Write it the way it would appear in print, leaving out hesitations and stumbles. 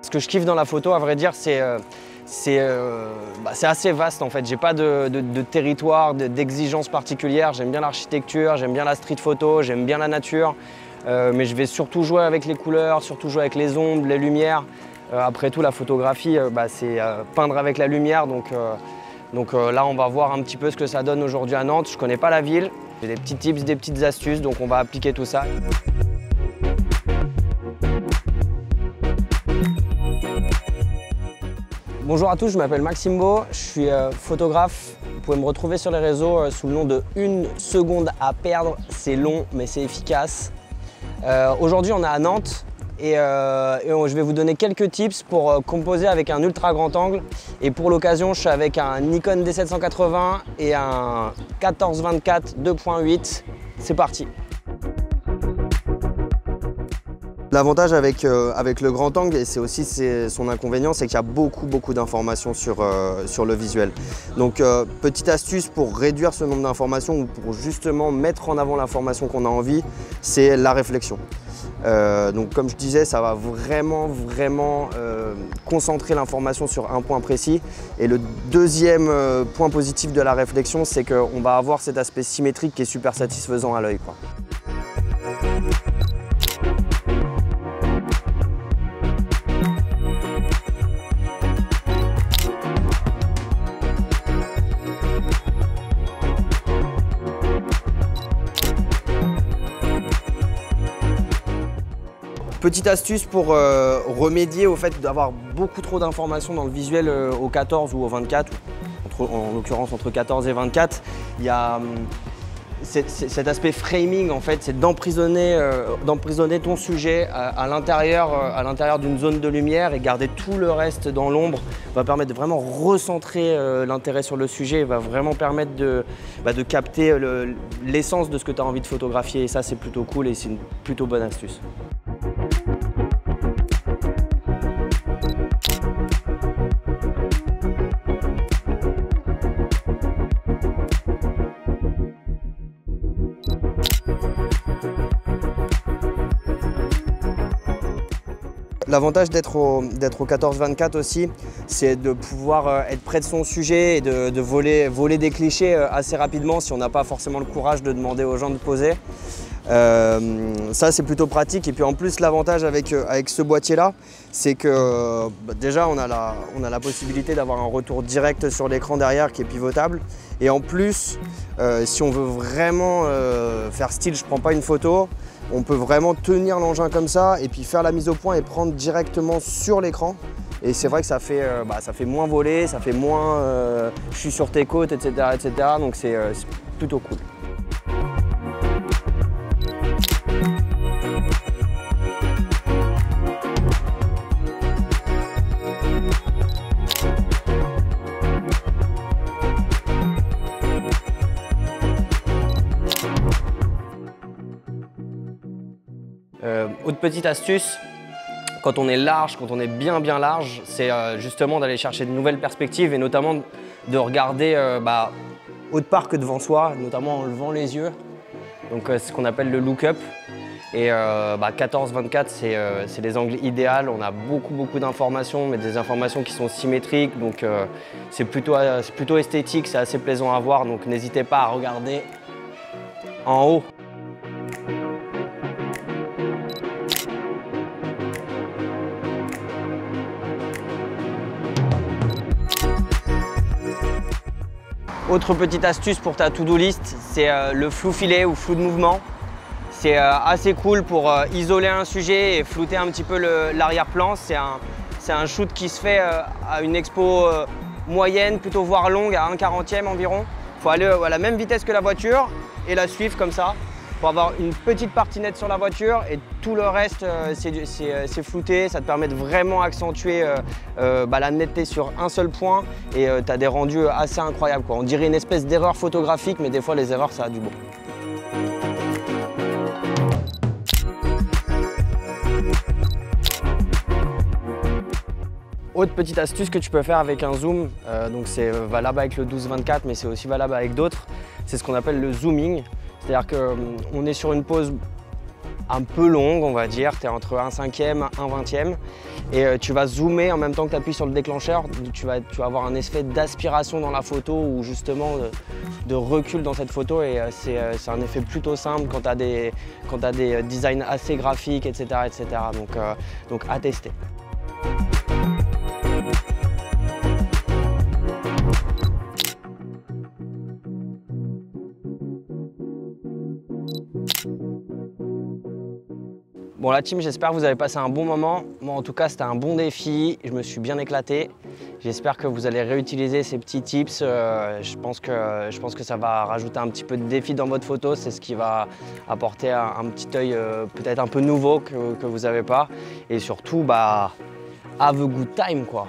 Ce que je kiffe dans la photo, à vrai dire, c'est assez vaste en fait. J'ai pas de territoire, d'exigence particulière. J'aime bien l'architecture, j'aime bien la street photo, j'aime bien la nature. Mais je vais surtout jouer avec les couleurs, surtout jouer avec les ombres, les lumières. Après tout, la photographie, c'est peindre avec la lumière. Donc là, on va voir un petit peu ce que ça donne aujourd'hui à Nantes. Je connais pas la ville. J'ai des petits tips, des petites astuces, donc on va appliquer tout ça. Bonjour à tous, je m'appelle Maxime Beau, je suis photographe. Vous pouvez me retrouver sur les réseaux sous le nom de 1 seconde à perdre. C'est long, mais c'est efficace. Aujourd'hui, on est à Nantes et je vais vous donner quelques tips pour composer avec un ultra grand angle. Et pour l'occasion, je suis avec un Nikon D780 et un 14-24 2.8. C'est parti. L'avantage avec le grand angle, et c'est aussi son inconvénient, c'est qu'il y a beaucoup d'informations sur le visuel. Donc petite astuce pour réduire ce nombre d'informations ou pour justement mettre en avant l'information qu'on a envie, c'est la réflexion. Donc comme je disais, ça va vraiment concentrer l'information sur un point précis. Et le deuxième point positif de la réflexion, c'est qu'on va avoir cet aspect symétrique qui est super satisfaisant à l'œil. Petite astuce pour remédier au fait d'avoir beaucoup trop d'informations dans le visuel au 14 ou au 24, en l'occurrence entre 14 et 24, il y a cet aspect framing en fait, c'est d'emprisonner ton sujet à l'intérieur d'une zone de lumière et garder tout le reste dans l'ombre va permettre de vraiment recentrer l'intérêt sur le sujet, va vraiment permettre de capter l'essence de ce que tu as envie de photographier et ça c'est plutôt cool et c'est une plutôt bonne astuce. L'avantage d'être au 14-24 aussi, c'est de pouvoir être près de son sujet et de voler des clichés assez rapidement si on n'a pas forcément le courage de demander aux gens de poser. Ça c'est plutôt pratique et puis en plus l'avantage avec ce boîtier là c'est que déjà on a la possibilité d'avoir un retour direct sur l'écran derrière qui est pivotable et en plus si on veut vraiment faire style je prends pas une photo, on peut vraiment tenir l'engin comme ça et puis faire la mise au point et prendre directement sur l'écran et c'est vrai que ça fait moins voler, ça fait moins je suis sur tes côtes etc. donc c'est plutôt cool. Autre petite astuce, quand on est large, quand on est bien large, c'est justement d'aller chercher de nouvelles perspectives et notamment de regarder autre part que devant soi, notamment en levant les yeux. Donc c'est ce qu'on appelle le look-up. Et 14-24, c'est les angles idéaux. On a beaucoup d'informations, mais des informations qui sont symétriques. Donc c'est plutôt esthétique, c'est assez plaisant à voir. Donc n'hésitez pas à regarder en haut. Autre petite astuce pour ta to-do list, c'est le flou filet ou flou de mouvement. C'est assez cool pour isoler un sujet et flouter un petit peu l'arrière-plan. C'est un shoot qui se fait à une expo moyenne, plutôt voire longue, à 1/40e environ. Il faut aller à la même vitesse que la voiture et la suivre comme ça pour avoir une petite partie nette sur la voiture et tout le reste c'est flouté. Ça te permet de vraiment accentuer la netteté sur un seul point et tu as des rendus assez incroyables, quoi. On dirait une espèce d'erreur photographique mais des fois les erreurs ça a du bon. Autre petite astuce que tu peux faire avec un zoom, donc c'est valable avec le 12-24 mais c'est aussi valable avec d'autres, c'est ce qu'on appelle le zooming. C'est-à-dire qu'on est sur une pose un peu longue, on va dire. Tu es entre 1/5e, 1/20e. Et tu vas zoomer en même temps que tu appuies sur le déclencheur. Tu vas avoir un effet d'aspiration dans la photo ou justement de recul dans cette photo. Et c'est un effet plutôt simple quand tu as des designs assez graphiques, etc. etc. Donc à tester. Bon la team, j'espère que vous avez passé un bon moment. Moi en tout cas c'était un bon défi, je me suis bien éclaté. J'espère que vous allez réutiliser ces petits tips. Je pense que ça va rajouter un petit peu de défi dans votre photo. C'est ce qui va apporter un petit œil peut-être un peu nouveau que vous n'avez pas. Et surtout, have a good time quoi.